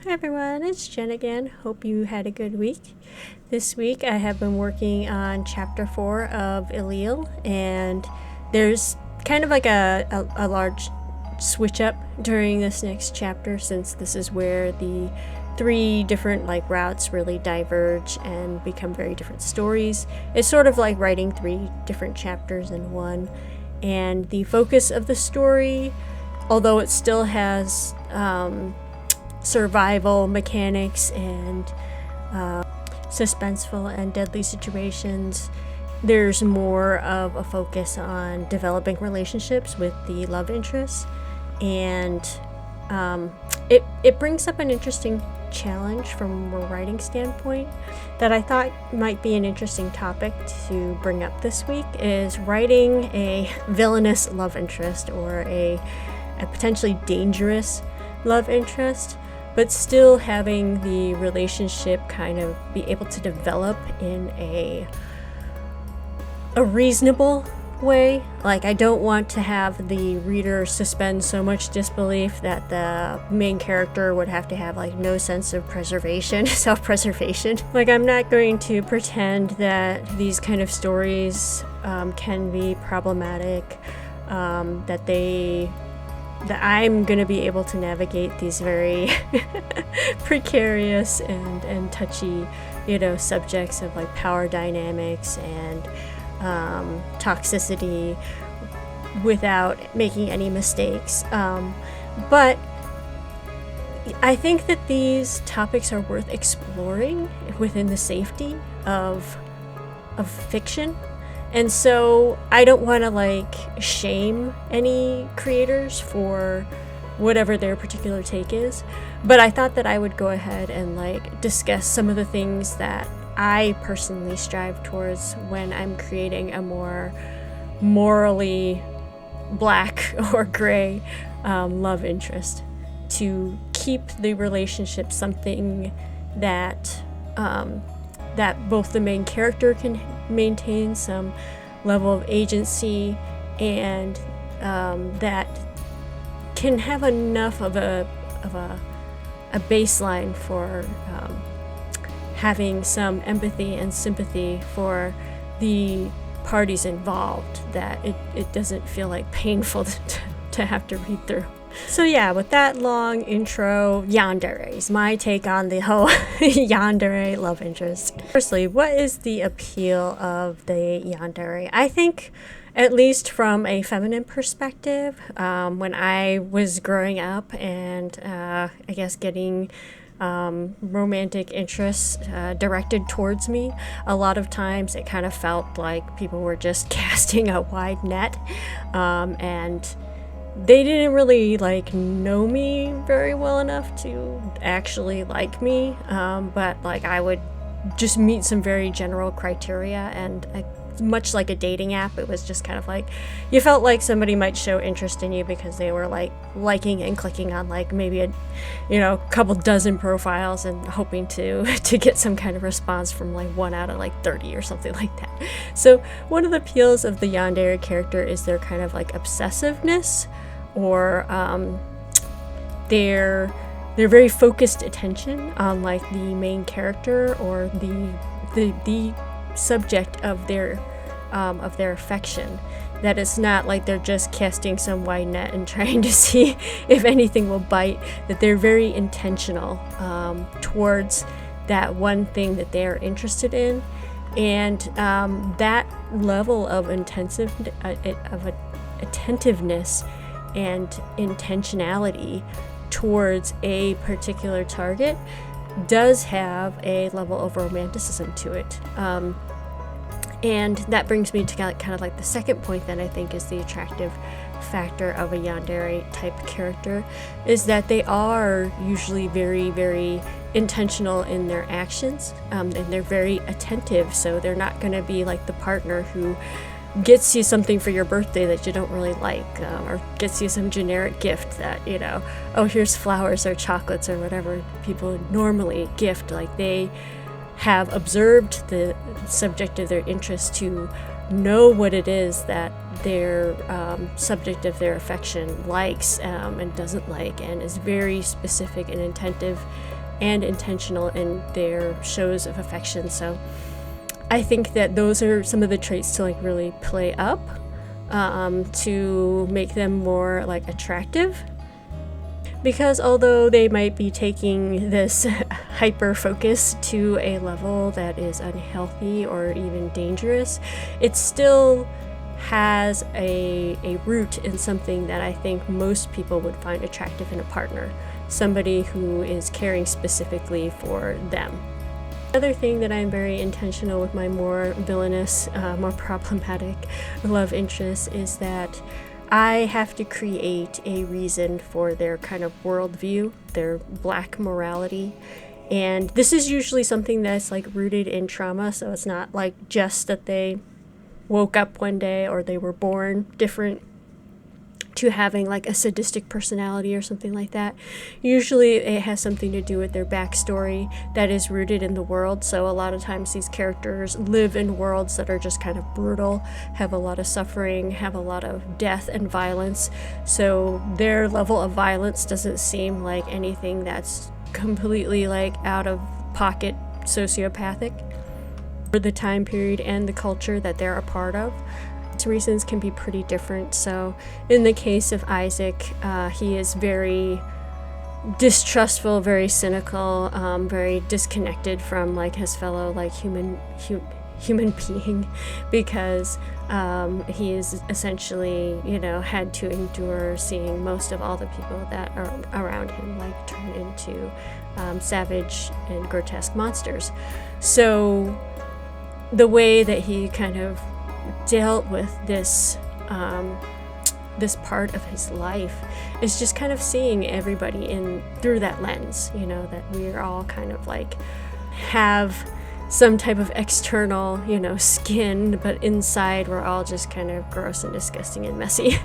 Hi everyone, it's Jen again. Hope you had a good week. This week I have been working on chapter 4 of Allele, and there's kind of like a large switch up during this next chapter, since this is where the three different routes really diverge and become very different stories. It's sort of like writing three different chapters in one, and the focus of the story, although it still has survival mechanics and suspenseful and deadly situations, there's more of a focus on developing relationships with the love interests, and it brings up an interesting challenge from a writing standpoint that I thought might be an interesting topic to bring up this week, is writing a villainous love interest or a potentially dangerous love interest, but still having the relationship kind of be able to develop in a reasonable way. I don't want to have the reader suspend so much disbelief that the main character would have to have no sense of preservation, self-preservation. I'm not going to pretend that these kind of stories can be problematic, that I'm going to be able to navigate these very precarious and touchy, subjects of power dynamics and toxicity without making any mistakes. But I think that these topics are worth exploring within the safety of fiction. And so I don't want to shame any creators for whatever their particular take is, but I thought that I would go ahead and discuss some of the things that I personally strive towards when I'm creating a more morally black or gray love interest, to keep the relationship something that that both the main character can maintain some level of agency, and that can have enough of a baseline for having some empathy and sympathy for the parties involved, that it doesn't feel painful to have to read through. So yeah, with that long intro, yanderes, my take on the whole yandere love interest. Firstly, what is the appeal of the yandere? I think, at least from a feminine perspective, when I was growing up and I guess getting romantic interests directed towards me, a lot of times it kind of felt like people were just casting a wide net, and they didn't really know me very well enough to actually like me, but I would just meet some very general criteria, and much like a dating app, it was just kind of you felt like somebody might show interest in you because they were liking and clicking on maybe a couple dozen profiles and hoping to get some kind of response from 1 out of 30 or something like that. So one of the appeals of the yandere character is their kind of obsessiveness, or their very focused attention on the main character or the subject of their affection. That it's not they're just casting some wide net and trying to see if anything will bite, that they're very intentional towards that one thing that they're interested in, and that level of attentiveness and intentionality towards a particular target does have a level of romanticism to it. And that brings me to kind of the second point that I think is the attractive factor of a yandere type character, is that they are usually very, very intentional in their actions, and they're very attentive. So they're not going to be the partner who gets you something for your birthday that you don't really like, or gets you some generic gift that, oh, here's flowers or chocolates or whatever people normally gift. They have observed the subject of their interest to know what it is that their subject of their affection likes and doesn't like, and is very specific and attentive and intentional in their shows of affection. So I think that those are some of the traits to like really play up to make them more like attractive. Because although they might be taking this hyper focus to a level that is unhealthy or even dangerous, it still has a root in something that I think most people would find attractive in a partner. Somebody who is caring specifically for them. Another thing that I'm very intentional with my more villainous, more problematic love interests is that I have to create a reason for their kind of worldview, their black morality. And this is usually something that's like rooted in trauma, so it's not like just that they woke up one day or they were born different to having like a sadistic personality or something like that. Usually it has something to do with their backstory that is rooted in the world. So a lot of times these characters live in worlds that are just kind of brutal, have a lot of suffering, have a lot of death and violence. So their level of violence doesn't seem like anything that's completely like out of pocket sociopathic for the time period and the culture that they're a part of. Reasons can be pretty different. So in the case of Isaac, he is very distrustful, very cynical, very disconnected from like his fellow like human being, because he is essentially, you know, had to endure seeing most of all the people that are around him like turn into savage and grotesque monsters. So the way that he kind of dealt with this this part of his life is just kind of seeing everybody in through that lens, you know, that we're all kind of like have some type of external, you know, skin, but inside we're all just kind of gross and disgusting and messy.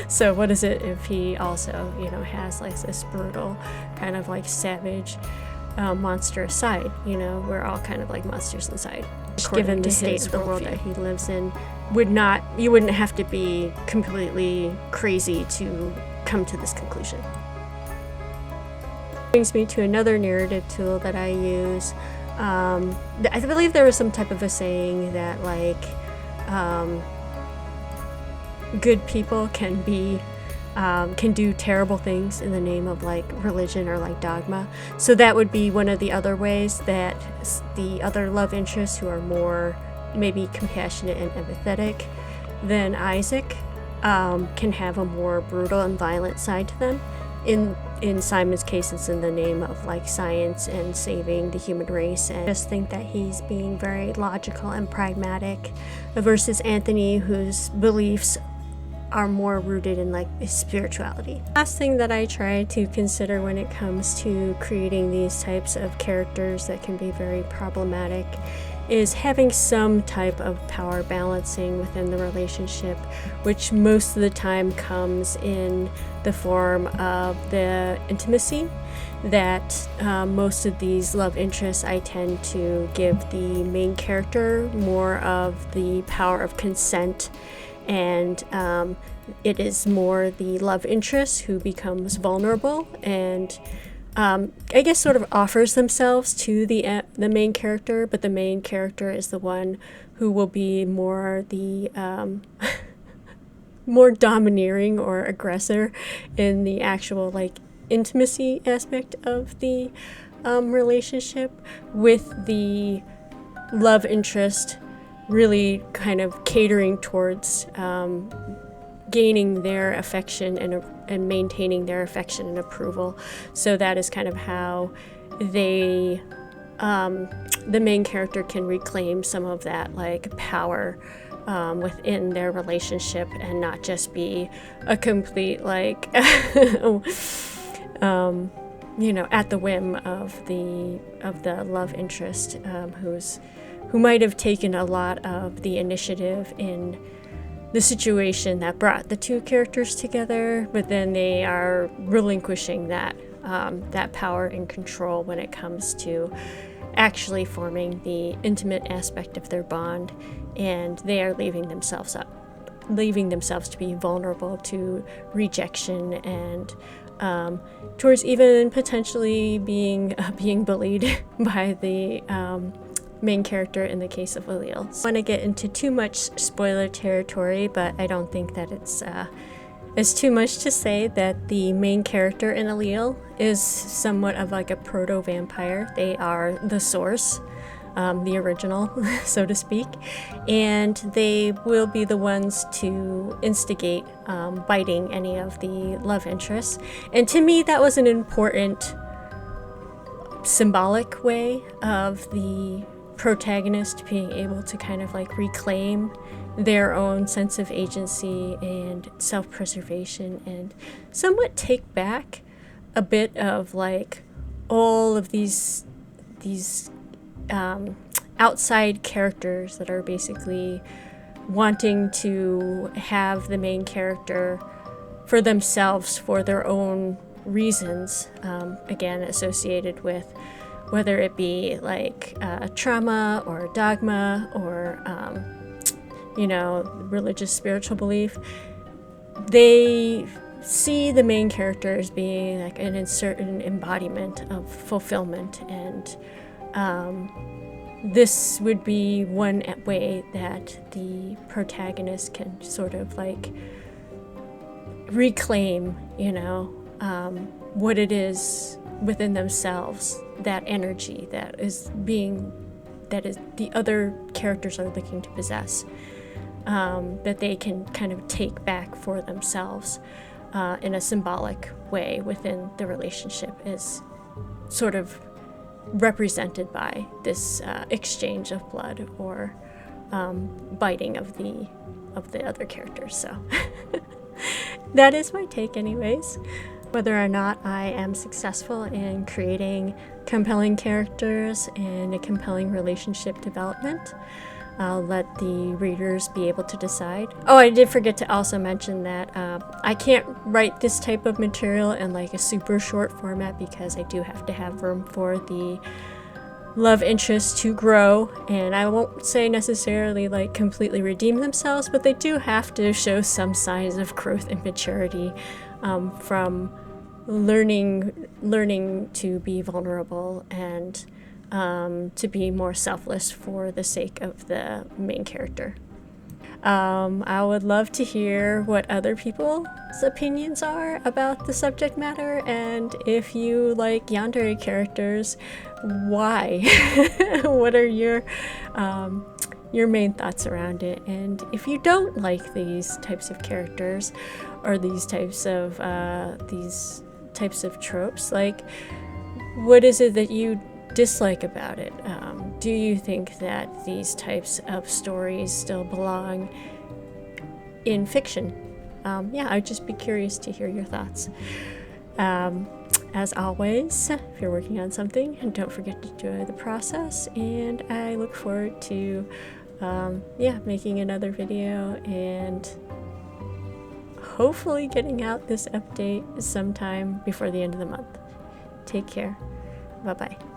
So what is it if he also, you know, has like this brutal kind of like savage monstrous side? You know, we're all kind of like monsters inside. Given the state of the world that he lives in, you wouldn't have to be completely crazy to come to this conclusion. Brings me to another narrative tool that I use. I believe there was some type of a saying that like good people can do terrible things in the name of like religion or like dogma. So that would be one of the other ways that the other love interests who are more maybe compassionate and empathetic than Isaac can have a more brutal and violent side to them. In Simon's case, it's in the name of like science and saving the human race, and I just think that he's being very logical and pragmatic versus Anthony, whose beliefs are more rooted in like spirituality. Last thing that I try to consider when it comes to creating these types of characters that can be very problematic is having some type of power balancing within the relationship, which most of the time comes in the form of the intimacy that most of these love interests I tend to give the main character more of the power of consent, and it is more the love interest who becomes vulnerable and I guess sort of offers themselves to the main character, but the main character is the one who will be more the more domineering or aggressor in the actual like intimacy aspect of the relationship, with the love interest really kind of catering towards gaining their affection and maintaining their affection and approval. So that is kind of how they, the main character can reclaim some of that like power within their relationship and not just be a complete like, you know, at the whim of the love interest who might have taken a lot of the initiative in the situation that brought the two characters together, but then they are relinquishing that power and control when it comes to actually forming the intimate aspect of their bond, and they are leaving themselves to be vulnerable to rejection and towards even potentially being bullied by the main character in the case of Allele. I don't want to get into too much spoiler territory, but I don't think that it's too much to say that the main character in Allele is somewhat of like a proto-vampire. They are the source, the original, so to speak, and they will be the ones to instigate biting any of the love interests. And to me, that was an important symbolic way of the protagonist being able to kind of like reclaim their own sense of agency and self-preservation and somewhat take back a bit of like all of these outside characters that are basically wanting to have the main character for themselves for their own reasons, again associated with whether it be like trauma or dogma or religious spiritual belief. They see the main character as being like an certain embodiment of fulfillment, and this would be one way that the protagonist can sort of like reclaim, what it is within themselves, that energy that is the other characters are looking to possess, that they can kind of take back for themselves in a symbolic way within the relationship, is sort of represented by this exchange of blood or biting of the other characters. So that is my take anyways. Whether or not I am successful in creating compelling characters and a compelling relationship development, I'll let the readers be able to decide. Oh, I did forget to also mention that I can't write this type of material in like a super short format because I do have to have room for the love interest to grow, and I won't say necessarily like completely redeem themselves, but they do have to show some signs of growth and maturity from learning to be vulnerable and to be more selfless for the sake of the main character. I would love to hear what other people's opinions are about the subject matter, and if you like Yandere characters, why? What are your main thoughts around it? And if you don't like these types of characters or these types of tropes, like what is it that you dislike about it? Do you think that these types of stories still belong in fiction? I'd just be curious to hear your thoughts. As always, if you're working on something, don't forget to enjoy the process, and I look forward to making another video and hopefully getting out this update sometime before the end of the month. Take care. Bye-bye.